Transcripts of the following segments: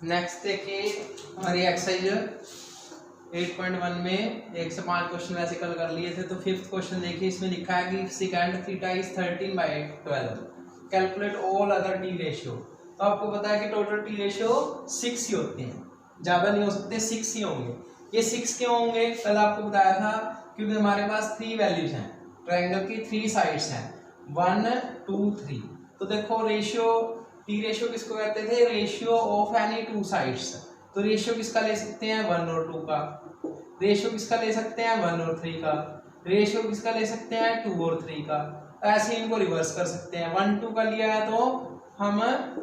Next देखिए हमारी exercise 8.1 में 1 से 5 क्वेश्चन वैसे कल कर लिए थे। तो फिफ्थ क्वेश्चन देखिए, इसमें लिखा है कि second theta is 13/12, calculate all other T ratio. तो आपको पता है कि टोटल टी रेशियो 6 ही होते हैं, ज़्यादा नहीं हो सकते, 6 ही होंगे। ये 6 क्यों होंगे, कल आपको बताया था क्योंकि हमारे पास 3 वैल्यूज हैं, ट्रायंगल की 3 साइड्स हैं 1 2 3। तो देखो रेशियो, टी रेशियो किसको कहते थे, रेशियो ऑफ एनी 2 साइड्स। तो रेशियो किसका ले सकते हैं, 1 और 2 का। रेशियो किसका ले सकते हैं, 1 और 3 का। रेशियो किसका ले सकते हैं, 2 और 3 का। ऐसे इनको रिवर्स कर सकते हैं, 1 2 का लिया है तो हम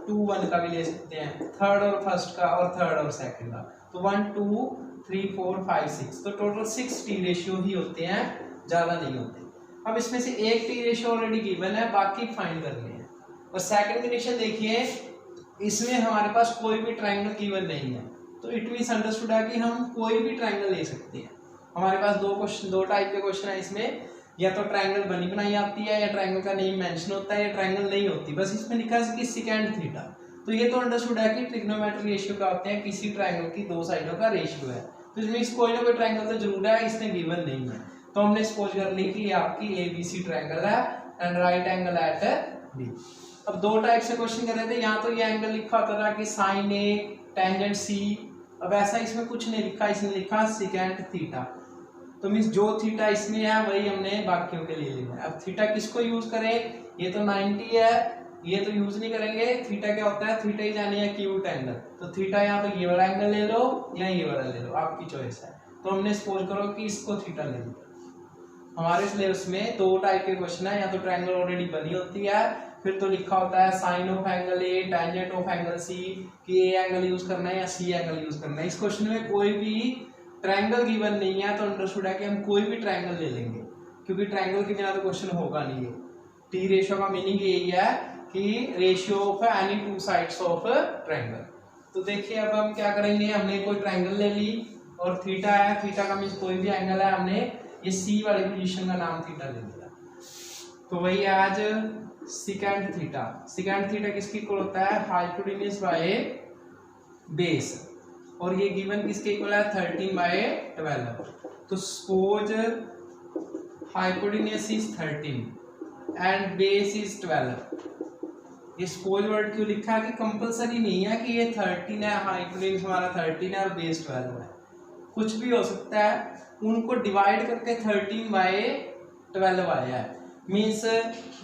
2 1 का भी ले सकते हैं, थर्ड और फर्स्ट का और थर्ड और सेकंड का। तो 1 2 3 4 5 6, तो टोटल 6 टी रेशियो ही होते हैं, ज़्यादा नहीं होते। अब इसमें से एक टी रेशियो ऑलरेडी गिवन है, बाकी फाइंड करने हैं। और सेकंड कंडीशन देखिए, इसमें हमारे पास कोई भी ट्रायंगल गिवन नहीं है, तो इट मींस अंडरस्टूड है कि हम कोई भी ट्रायंगल ले सकते हैं। हमारे पास दो टाइप के क्वेश्चन है इसमें, या तो ट्रायंगल बनी बनाई आती है, या ट्रायंगल का नेम मेंशन होता है, या ट्रायंगल नहीं होती, बस इसमें लिखा है कि सेकंड थीटा। तो ये तो अंडरस्टूड है कि ट्रिग्नोमेट्रिक रेशियो क्या होते हैं, किसी ट्रायंगल की दो साइडों का रेशियो है। तो इसमें कोई ना कोई ट्रायंगल तो जरूर है, इसमें गिवन नहीं है। तो हमने सपोज कर ली कि ये आपकी ABC ट्रायंगल है and right angle at B. अब दो टाइप से क्वेश्चन कर रहे थे, यहाँ तो ये एंगल लिखा होता था कि साइन ए टेंजेंट सी। अब ऐसा इसमें कुछ नहीं लिखा, इसमें लिखा सेकेंड थीटा। तो मीन्स जो थीटा इसमें है वही हमने बाकियों के लिए लेना है। अब थीटा किसको यूज करें, ये तो 90 है, ये तो यूज नहीं करेंगे। थीटा क्या होता है, थीटा ही जानी है एक्यूट एंगल। तो थीटा या तो ये वाला एंगल ले लो या ये वाला ले लो, आपकी चॉइस है। तो हमने सपोज करो कि इसको थीटा ले लिया। हमारे सिलेबस में दो टाइप के क्वेश्चन है, या तो ट्रायंगल ऑलरेडी बनी होती है, फिर तो लिखा होता है sine of angle A tangent of angle C, कि ए एंगल यूज करना है या सी एंगल यूज करना है। इस क्वेश्चन में कोई भी ट्रायंगल गिवन नहीं है, तो अंडरस्टूड है कि हम कोई भी ट्रायंगल ले लेंगे, क्योंकि ट्रायंगल के बिना तो क्वेश्चन होगा नहीं है। टी रेशियो का मीनिंग यही है कि ratio of any 2 sides of triangle. तो देखिए अब हम क्या करेंगे, हमने कोई ट्रायंगल ले ली और थीटा है, थीटा का मीन्स कोई भी एंगल है, हमने ये सी वाली पोजीशन का नाम थीटा ले लिया। तो वही आज सेकेंड थीटा। सेकेंड थीटा किसकी इक्वल होता है, हाइपोटेन्यूज बाय बेस, और ये गिवन किसके इक्वल है, 13/12। तो suppose hypotenuse is 13 and base is 12। ये सपोज वर्ड क्यों लिखा है कि कंपलसरी नहीं है कि ये 13 है, हाइपोटेन्यूज हमारा 13 है और बेस 12 है, कुछ भी हो सकता है। उनको डिवाइड करके 13/12 आया है, मीन्स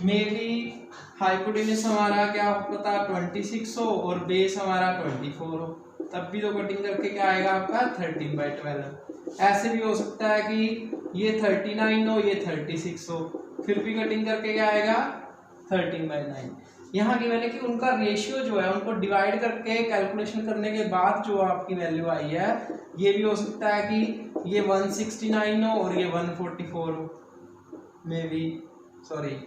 मे बी हाइपोटेन्यूज हमारा क्या पता 26 हो और बेस हमारा 24 हो, तब भी तो कटिंग करके क्या आएगा आपका 13/12। ऐसे भी हो सकता है कि ये 39 हो, ये 36 हो, फिर भी कटिंग करके क्या आएगा 13/9। यहाँ की मैंने कि उनका रेशियो जो है, उनको डिवाइड करके कैलकुलेशन करने के बाद जो आपकी वैल्यू आई है, ये भी हो सकता है कि ये 169 हो और ये 144 हो, मे बी सॉरी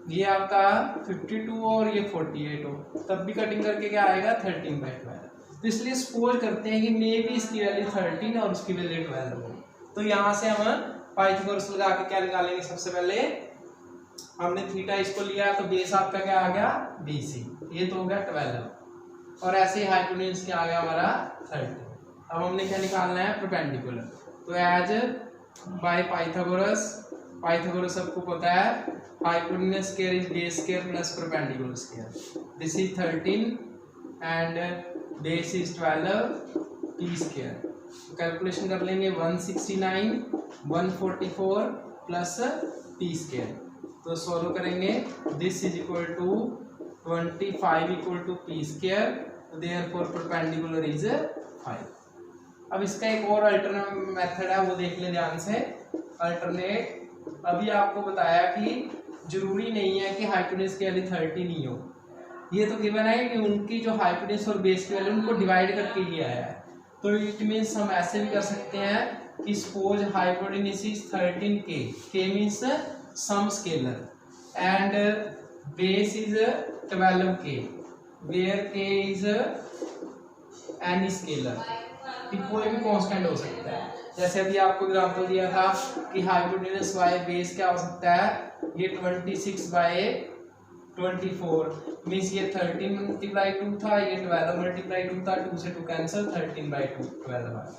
ये आपका 52 हो और ये 48 हो, तब भी कटिंग करके क्या आएगा 13/12। तो इसलिए सपोज करते हैं कि मे बी इसकी वैल्यू 13 और उसकी वैल्यू 12 हो। तो यहाँ से हम पाइथागोरस लगा के क्या निकालेंगे, सबसे पहले हमने थीटा इसको लिया तो बेस आपका क्या आ गया BC, ये तो हो गया 12, और ऐसे ही हाइपोटेन्यूज क्या आ गया हमारा 13। अब हमने क्या निकालना है, परपेंडिकुलर। तो एज बाय पाइथागोरस, पाइथागोरस सबको पता है hypotenuse square is base square plus perpendicular square. This is 13 and base is 12 T square. तो कैलकुलेशन कर लेंगे 169 144 प्लस टी स्क्वायर। तो सॉल्व करेंगे, this is equal to 25 equal to P square, therefore perpendicular is 5। अब इसका एक और alternate method है, वो देख लें ध्यान से। अल्टरनेट अभी आपको बताया कि जरूरी नहीं है कि हाइपोटेन्यूज की वैल्यू 13 ही हो, ये तो गिवन है कि उनकी जो हाइपोटेन्यूज और बेस की वैल्यू उनको डिवाइड करके ही आया है। तो इट मीन्स हम ऐसे भी कर सकते हैं कि suppose hypotenuse is 13k, k means some scalar and base is 12k, where k is any scalar, कि कोई भी कांस्टेंट हो सकता है। जैसे अभी आपको एग्जांपल दिया था कि हाइपोटेन्यूज बाय बेस क्या हो सकता है, ये 26/12 24 मीन्स ये 13 मल्टीप्लाई 2 था, ये 12 मल्टीप्लाई 2 था, 2 से 2 कैंसिल, 13/2 12 आया।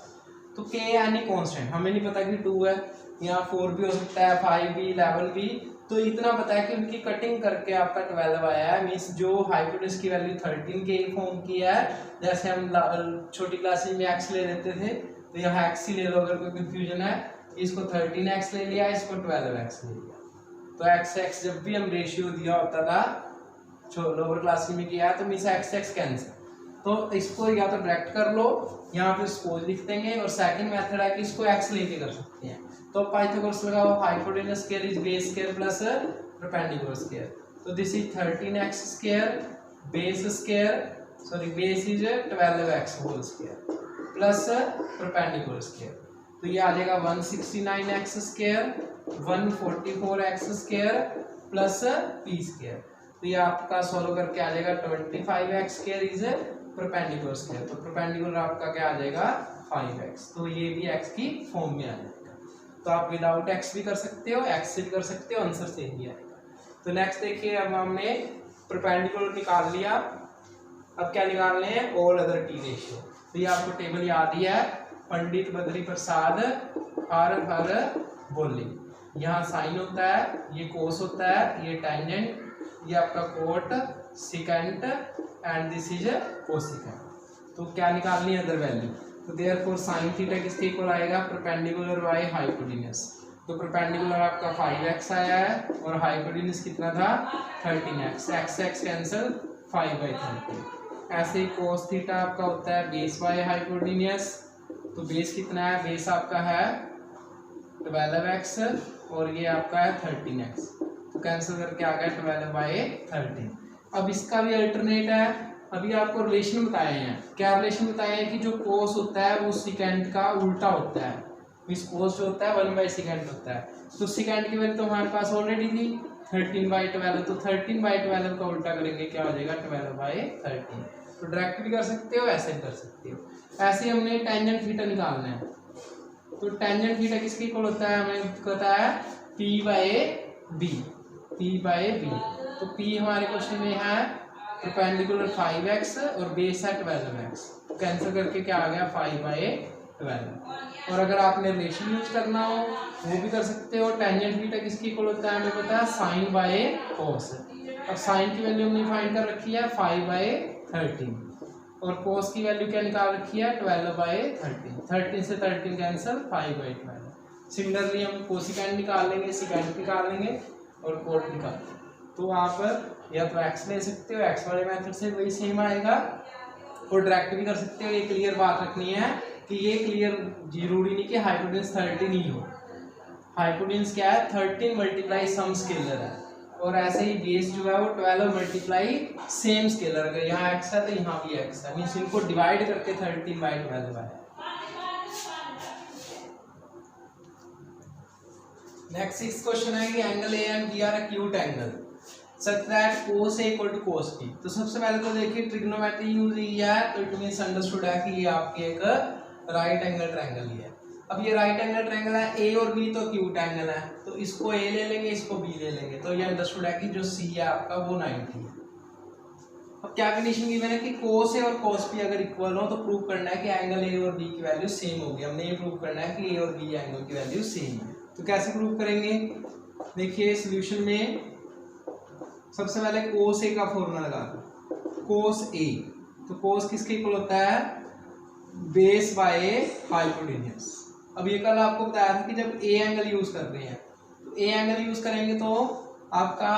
तो के यानी कांस्टेंट, हमें नहीं पता कि 2 है, यहाँ 4 भी हो सकता है, 5 भी, 11 भी, तो इतना पता है कि उनकी कटिंग करके आपका 12 आया है। मीन्स जो हाइपोटेन्यूज की वैल्यू 13 के फॉर्म की है, जैसे हम छोटी क्लासेज में x ले लेते थे, तो यहाँ x ही ले लो अगर कोई कंफ्यूजन है। इसको 13x ले लिया, इसको 12x ले लिया, तो x जब भी हम रेशियो दिया होता था लोअर क्लास में किया तो मीन्स x कैंसिल, तो इसको या तो डायरेक्ट कर लो, यहाँ पे सपोज लिख देंगे, और सेकंड मेथड है कि इसको x लेके कर सकते हैं। तो पाइथागोरस लगाओ, hypotenuse square is base square plus perpendicular square, तो this is 13x square, base square sorry base is 12x whole square plus perpendicular square, तो ये आ जाएगा 169x square, 144x square plus p square, तो ये आपका solve करके आ जाएगा 25x square is perpendicular square, तो परपेंडिकुलर आपका क्या आ जाएगा 5x, तो ये भी x की फॉर्म में आ जाएगा। तो आप विदाउट x भी कर सकते हो, x से भी कर सकते हो, आंसर सेम ही आएगा। तो नेक्स्ट देखिए, अब हमने परपेंडिकुलर निकाल लिया, अब क्या निकालने हैं, ऑल अदर टी रेशियो, तो ये आपको टेबल याद ही है, पंडित बद्री प्रसाद हर बोली, यहाँ साइन होता है, ये कोस होता है, ये टेंजेंट, ये आपका cot secant and this is cosecant. तो क्या निकालनी है अदर वैल्यू, तो देयरफॉर साइन थीटा किसके इक्वल आएगा, परपेंडिकुलर बाय हाइपोटेन्यूज, तो परपेंडिकुलर आपका 5x आया है और हाइपोटेन्यूज कितना था 13x, x कैंसिल 5/13। ऐसे ही कोस थीटा आपका होता है बेस बाय हाइपोटेन्यूज, तो बेस कितना है, बेस आपका है 12x और ये आपका है 13x, तो कैंसिल करके आ गया 12/13। अब इसका भी अल्टरनेट है, अभी आपको रिलेशन बताए हैं, क्या रिलेशन बताए हैं कि जो कोस होता है वो सिकेंड का उल्टा होता है, मींस कोस जो होता है 1/सेकेंड होता है, तो सेकेंड की वैल्यू तो हमारे पास ऑलरेडी थी 13/12, तो 13/12 का उल्टा करेंगे क्या हो जाएगा 12/13, तो डायरेक्ट भी कर सकते हो, ऐसे भी कर सकते हो। ऐसे हमने टेंजेंट थीटा निकालना है, तो टेंजेंट थीटा किसके इक्वल होता है, हमें पता है p/b, तो p हमारे क्वेश्चन में है परपेंडिकुलर 5x और बेस है 12x, तो कैंसिल करके क्या आ गया 5/12। और अगर आपने रिलेशन यूज करना हो वो भी कर सकते हो, टेंजेंट थीटा किसके इक्वल होता है, हमें पता है साइन बाय कोस, अब साइन की वैल्यू हमने फाइंड कर रखी है 5/13 और कोस की वैल्यू क्या निकाल रखी है 12/13, 13 से 13 कैंसिल 5/12। सिमिलरली हम कोसिकेंट निकाल लेंगे, सिकेंट निकाल लेंगे और कोट निकाल लेंगे, तो आप या तो x ले सकते हो, x वाले मेथड से वही सेम आएगा, और डायरेक्ट भी कर सकते हो। ये क्लियर बात रखनी है कि ये क्लियर जरूरी नहीं कि हाइपोटेन्यूज 13 ही हो, हाइपोटेन्यूज क्या है 13 मल्टीप्लाई सम स्केलर है, और ऐसे ही बेस जो है वो 12 मल्टीप्लाई सेम स्केलर, अगर यहाँ x है तो यहाँ भी x है, मीन्स इनको डिवाइड करके 13/12 है। नेक्स्ट 6th क्वेश्चन है कि angle A and B are acute angle such that cos A equal to cos B। तो सबसे पहले तो देखिए ट्रिग्नोमेट्री यूज किया है, तो इट मींस अंडरस्टूड है कि ये आपकी एक राइट एंगल ट्रायंगल ही है। अब ये राइट एंगल ट्रायंगल है, ए और बी तो एक्यूट एंगल है, तो इसको ए ले लेंगे, इसको बी ले लेंगे, तो ये अंडरस्टूड है कि जो सी है आपका वो 90 है। अब क्या कंडीशन गिवन है कि cos A और cos B अगर इक्वल हो तो प्रूव करना है कि एंगल ए और बी की वैल्यू सेम होगी, हमने ये प्रूव करना है कि ए और बी एंगल की वैल्यू सेम है। तो कैसे प्रूव करेंगे, देखिए सोल्यूशन में सबसे पहले cos A का फॉर्मूला लगा दो, cos A, तो cos किसके इक्वल होता है बेस बाय हाइपोटेन्यूज। अब ये कल आपको बताया था कि जब A एंगल यूज कर रहे हैं, तो A एंगल यूज करेंगे तो आपका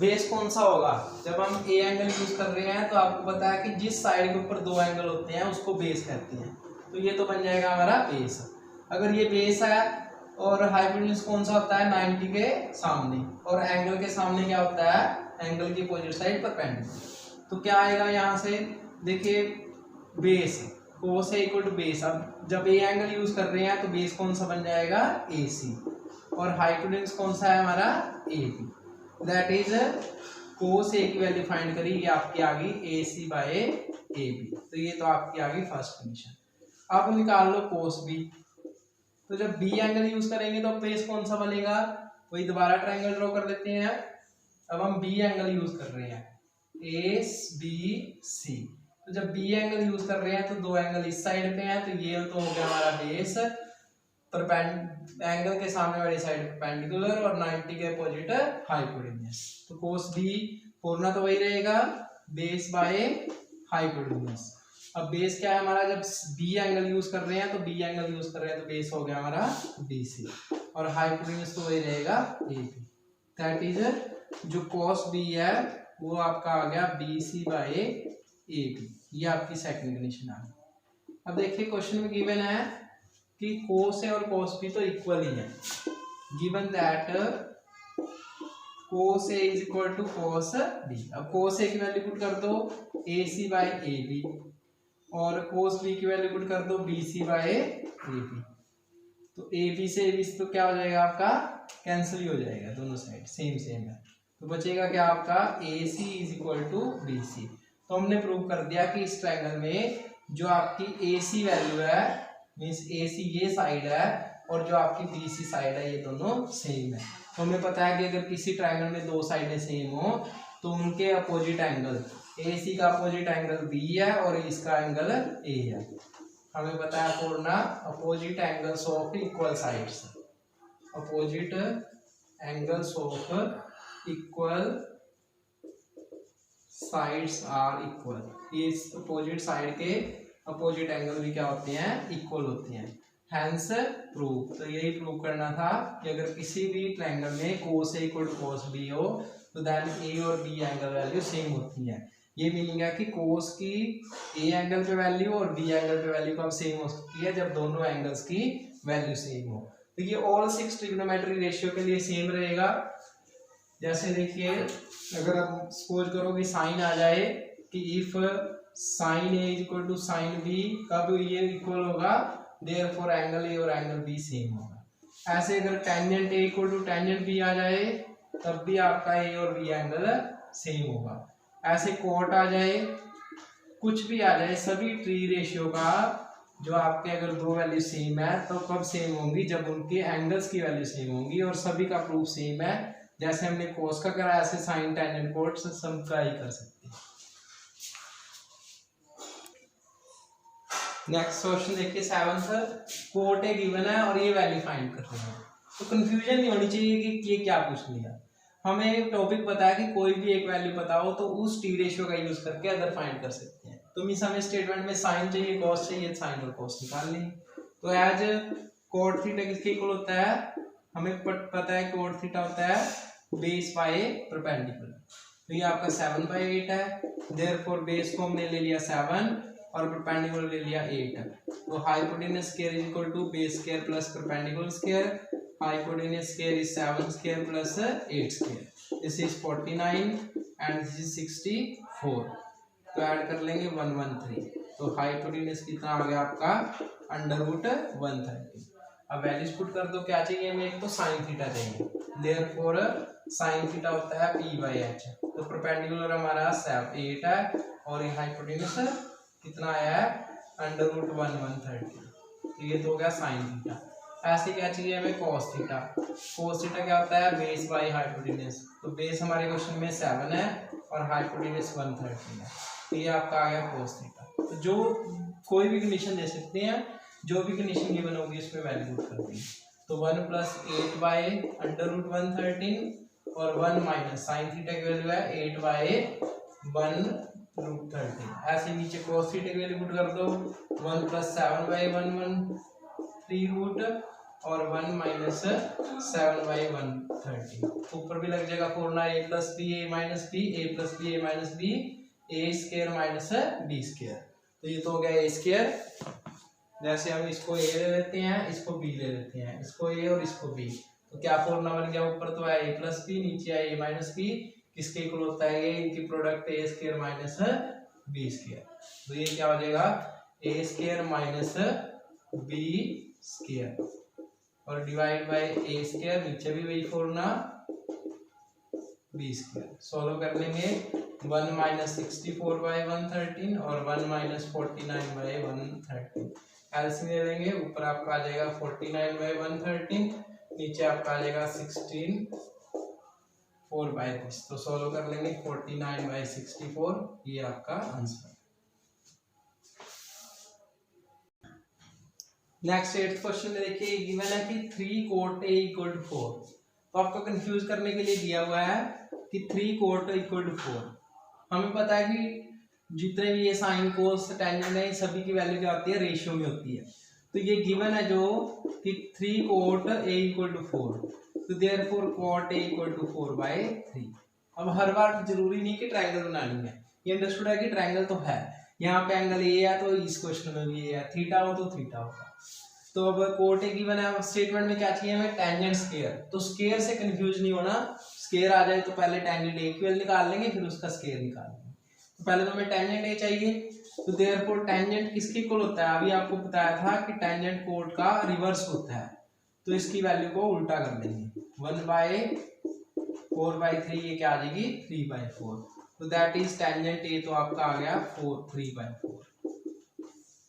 बेस कौन सा होगा, जब हम A एंगल यूज कर रहे हैं तो आपको पता है कि जिस साइड के ऊपर दो एंगल होते हैं उसको बेस कहते हैं, तो ये तो बन जाएगा हमारा बेस। अगर ये बेस है और हाइपोटेन्यूज कौन सा होता है 90 के सामने, और एंगल के सामने क्या होता है एंगल की अपोजिट साइड परपेंडिकुलर, तो क्या आएगा यहाँ से देखिए base cos A equal to base. अब जब ए एंगल यूज कर रहे हैं तो बेस कौन सा बन जाएगा AC, और हाइपोटेन्यूज कौन सा है हमारा AB, that is cos A की वैल्यू फाइंड करी, ये आपकी आ गई AC/AB, तो ये तो आपकी आ गई फर्स्ट कंडीशन। अब निकाल लो cos B, तो जब B एंगल यूज करेंगे तो बेस कौन सा बनेगा, वही दोबारा ट्रायंगल ड्रॉ कर लेते हैं। अब हम बी एंगल यूज कर रहे हैं, एस बी सी। तो जब बी एंगल यूज कर रहे हैं तो दो एंगल इस साइड पे हैं, तो ये तो हो गया हमारा बेस एंगल के सामने वाली साइड परपेंडिकुलर और 90 के अपोजिट हाइपोटेन्यूज। तो कोस बी फॉर्मूला तो वही रहेगा, बेस बाय हाइपोटेन्यूज। अब बेस क्या है हमारा, जब बी एंगल यूज कर रहे हैं तो बी एंगल यूज कर रहे हैं तो बेस हो गया हमारा BC और हाइपोटेन्यूज तो वही रहेगा AB। दैट इज जो cos B है वो आपका आ गया BC बाय AB। ये आपकी सेकंड कंडीशन आ गई। अब देखिए क्वेश्चन में गिवन है कि cos A और cos B तो इक्वल ही है। Given that cos A is equal to cos B। अब cos A की वैल्यू पुट कर दो AC बाय AB और cos B की वैल्यू पुट कर दो BC बाय AB। तो AB से AB तो क्या हो जाएगा आपका, कैंसिल ही हो जाएगा, दोनों साइड सेम सेम है। तो बचेगा क्या आपका AC is equal to BC। तो हमने प्रूव कर दिया कि इस ट्रायंगल में जो आपकी AC वैल्यू है मींस AC ये साइड है और जो आपकी BC साइड है ये दोनों सेम है। तो हमें पता है कि अगर किसी ट्रायंगल में दो साइडें सेम हो तो उनके अपोजिट एंगल, AC का अपोजिट एंगल B है और इसका एंगल A है। हमें पता है formula, opposite angles of equal sides, opposite angles of equal sides are equal. इस अपोजिट साइड के अपोजिट एंगल भी क्या होते हैं, इक्वल होते हैं। हैंस प्रूफ, तो यही प्रूव करना था कि अगर किसी भी ट्रायंगल में cos A equal to cos B हो तो देन A और B एंगल वैल्यू सेम होती है। ये मीनिंग है कि cos की A एंगल पे वैल्यू और B एंगल पे वैल्यू कब सेम हो सकती है, जब दोनों एंगल्स की वैल्यू सेम हो। तो ये ऑल 6 ट्रिग्नोमेट्री रेशियो के लिए सेम रहेगा। जैसे देखिए अगर आप सपोज करो कि साइन आ जाए कि if sine A equal to sine B, कब ये इक्वल होगा, देयरफॉर एंगल A और एंगल B सेम होगा। ऐसे अगर tangent A equal to tangent B आ जाए तब भी आपका A और B एंगल सेम होगा। ऐसे कोट आ जाए, कुछ भी आ जाए, सभी ट्री रेशियो का जो आपके अगर दो वैल्यू सेम है तो कब सेम होंगी, जब उनके एंगल्स की वैल्यू सेम होंगी और सभी का प्रूफ सेम है। जैसे हमने कोस का करा ऐसे साइन टेंजेंट कोट सब का ही कर सकते हैं। नेक्स्ट क्वेश्चन देखिए 7th, कोट ए गिवन है और ये वैल्यू फाइंड कर रहे हैं। तो कंफ्यूजन नहीं होनी चाहिए कि ये क्या पूछ लिया। हमें टॉपिक पता है कि कोई भी एक वैल्यू पता हो तो उस टी रेशियो का यूज करके अदर फाइंड कर सकते हैं। तो मींस हमें स्टेटमेंट में साइन चाहिए, कॉस चाहिए, साइन और कॉस निकाल लें। तो एज कोट थीटा किसके इक्वल होता है, हमें पता है कोट थीटा होता है बेस बाय परपेंडिकुलर। तो ये आपका 7/8 है, देयरफॉर बेस को हमने ले लिया 7 और परपेंडिकुलर ले लिया 8। तो hypotenuse square is equal to base square plus perpendicular square. Hypotenuse square is 7 square plus 8 square. This is 49 and this is 64। तो ऐड कर लेंगे 113। तो हाइपोटेन्यूज कितना आ गया आपका √130। अब वैल्यूज पुट कर दो, क्या चाहिए हमें, एक तो साइन थीटा चाहिए, देयरफॉर साइन थीटा होता है P/H। तो परपेंडिकुलर हमारा 8 है और ये हाइपोटेन्यूज कितना आया है √130। तो ये तो हो गया साइन थीटा। ऐसे क्या चाहिए हमें कॉस थीटा। कॉस थीटा क्या होता है बेस बाय हाइपोटेन्यूज। तो बेस हमारे क्वेश्चन में 7 है और हाइपोटेन्यूज 130 है। तो ये आपका आ गया कॉस थीटा। तो जो कोई भी कंडीशन दे सकते हैं, जो भी कंडीशन गिवन होगी उसमें वैल्यू पुट कर देंगे। तो 1 + 8/√113 और 1 माइनस साइन थीटा की वैल्यू है 8/1√30। ऐसे नीचे cos थीटा की वैल्यू पुट कर दो, 1 + 7/113 और 1 माइनस 7/130। ऊपर भी लग जाएगा formula a + b a - b, a + b a - b, a² minus b²। तो ये तो हो गया a²। जैसे हम इसको a ले लेते हैं, इसको b ले लेते हैं, इसको a और इसको b। तो क्या फॉर्मूला बन गया, ऊपर तो है a + b, नीचे है a - b, किसके इक्वल होता है ये, इनकी प्रोडक्ट a² माइनस b²। तो ये क्या हो जाएगा a² माइनस b² और डिवाइड बाय a², नीचे भी वही फॉर्मूला b²। सॉल्व कर लेंगे 1 माइनस 64/113 और 1 माइनस 49/113। एलसीएम ले लेंगे, ऊपर आपका आ जाएगा 49/113, नीचे आपका आ जाएगा 16 4/30। तो सॉल्व कर लेंगे 49/64, ये आपका आंसर। नेक्स्ट 8th क्वेश्चन में देखिए गिवन है कि 3 cot A = 4। तो आपको कंफ्यूज करने के लिए दिया हुआ है कि 3 cot = 4। हमें पता है कि जितने भी ये साइन कोस टेंजेंट है सभी की वैल्यू क्या होती है, रेशियो में होती है। तो ये गिवन है जो कि 3 cot A = 4, तो देयरफॉर cot A = 4/3। अब हर बार जरूरी नहीं कि ट्रायंगल बनानी है, ये अंडरस्टूड है कि ट्रायंगल तो है, यहाँ पे एंगल ए है तो इस क्वेश्चन में भी ये है, थीटा हो तो थीटा होगा। तो अब कोट ए गिवन है, स्टेटमेंट में क्या चाहिए हमें, टेंजेंट स्क्वायर। तो स्क्वायर से कंफ्यूज नहीं होना, स्क्वायर आ जाए तो पहले टेंजेंट ए की वैल्यू निकाल लेंगे फिर उसका स्क्वायर निकाल लेंगे। तो पहले तो हमें टेंजेंट ए चाहिए, तो देयरफॉर टेंजेंट किसके इक्वल होता है, अभी आपको बताया था कि टेंजेंट कोट का रिवर्स होता है, तो इसकी वैल्यू को उल्टा कर देंगे। 1/4/3 ये क्या आ जाएगी, 3/4। तो दैट इज टेंजेंट ए, तो आपका आ गया 3/4।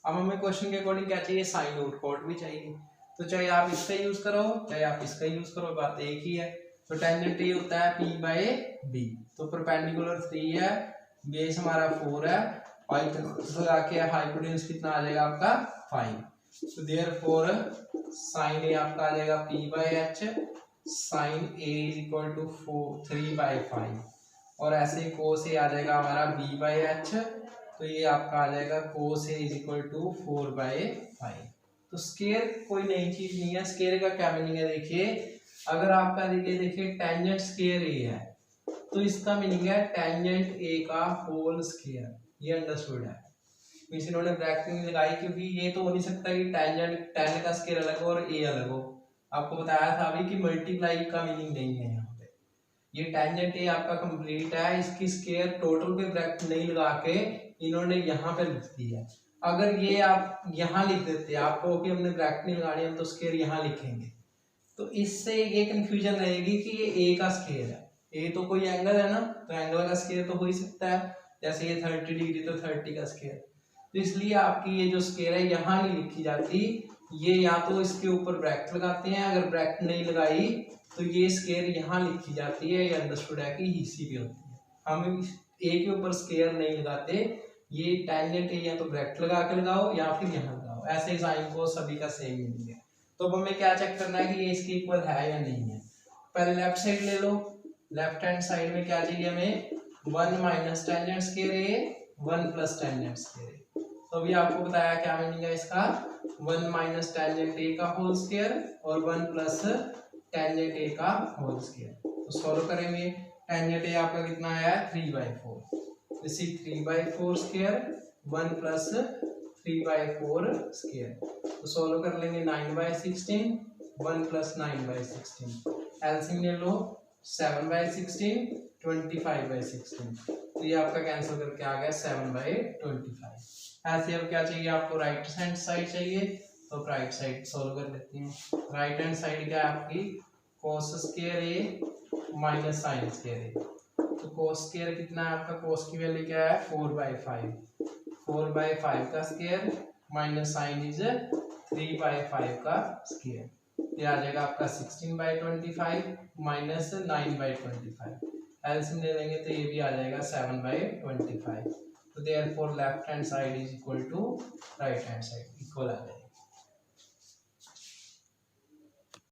अब हमें क्वेश्चन के अकॉर्डिंग क्या चाहिए, साइन और कॉट भी चाहिए। तो चाहे आप इसका यूज करो चाहे आप इसका यूज करो, बात एक ही है। तो टेंजेंट ए होता है P/B। तो परपेंडिकुलर 3 है, बेस हमारा 4 है, लगा के हाइपोटेन्यूज कितना आ जाएगा आपका 5। तो देयरफॉर साइन ए आपका आ जाएगा P/H, साइन ए = 3/5, और ऐसे कोस ए आ जाएगा हमारा B/H, तो ये आपका आ जाएगा कोस ए = 4/5। तो स्केयर कोई नई चीज नहीं है, स्केयर का क्या मीनिंग है, देखिए अगर आपका देखिए टेंजेंट स्केयर ए है तो इसका मीनिंग है टेंजेंट ए का होल स्केयर, ये अंडरस्टूड है। मींस इन्होंने ब्रैकेट नहीं लगाई क्योंकि ये तो हो नहीं सकता कि टेंजेंट 10 का स्केयर अलग हो और ए अलग हो। आपको बताया था अभी कि मल्टीप्लाई का मीनिंग नहीं है यहाँ पे। ये टेंजेंट ए आपका कंप्लीट है, इसकी स्केयर टोटल पे ब्रैकेट नहीं लगा के इन्होंने यहाँ पे लिख दी है। अगर ये आप यहाँ लिख देते, आपको कि हमने ब्रैकेट नहीं लगानी है तो स्केयर यहाँ लिखेंगे, तो इससे ये कंफ्यूजन रहेगी कि ये ए का स्केयर है। ए तो कोई एंगल है ना, तो एंगल का स्केयर तो हो ही सकता है, जैसे ये 30 डिग्री तो 30 का स्केयर। तो इसलिए आपकी ये जो स्केयर है यहाँ नहीं लिखी जाती, ये या तो इसके ऊपर ब्रैकेट लगाते हैं, अगर ब्रैकेट नहीं लगाई तो ये स्केयर यहाँ लिखी जाती है। ये अंडरस्टूड है कि इसी पे होती है, हम ए के ऊपर स्केयर नहीं लगाते। ये टेंजेंट ए या तो ब्रैकेट लगा के लगाओ या फिर यहाँ लगाओ, ऐसे साइन को सभी का सेम मीनिंग है। तो अब हमें क्या चेक करना है कि ये इसके इक्वल है या नहीं है। पहले लेफ्ट साइड ले लो, लेफ्ट हैंड साइड में क्या चाहिए हमें, 1 - टेंजेंट स्क्वायर ए 1 + टेंजेंट स्क्वायर ए। तो अभी आपको बताया क्या मीनिंग है इसका, 1 - टेंजेंट ए का होल स्क्वायर और 1 + टेंजेंट ए का होल स्क्वायर। तो सॉल्व करेंगे, टेंजेंट ए आपका कितना आया है 3/4, इसी 3/4 स्क्वायर 1 + 3/4 स्क्वायर। तो सॉल्व कर लेंगे 9/16, 1 + 9/16, एलसीएम ले लो 7/16, 25/16। तो ये आपका कैंसिल करके आ गया 7/25। ऐसे अब क्या चाहिए आपको, राइट हैंड साइड चाहिए, तो राइट साइड सॉल्व कर लेते हैं। राइट हैंड साइड क्या है आपकी, cos स्क्वायर ए - sin स्क्वायर ए। तो cos स्क्वायर कितना है आपका, cos की वैल्यू क्या है 4/5, 4/5 का स्क्वायर माइनस साइन इज 3/5 का स्क्वायर। ये आ जाएगा आपका 16/25 माइनस 9/25। एलसीएम ले लेंगे तो ये भी आ जाएगा 7/25। तो therefore left hand side is equal to right hand side, equal आ जाएगा।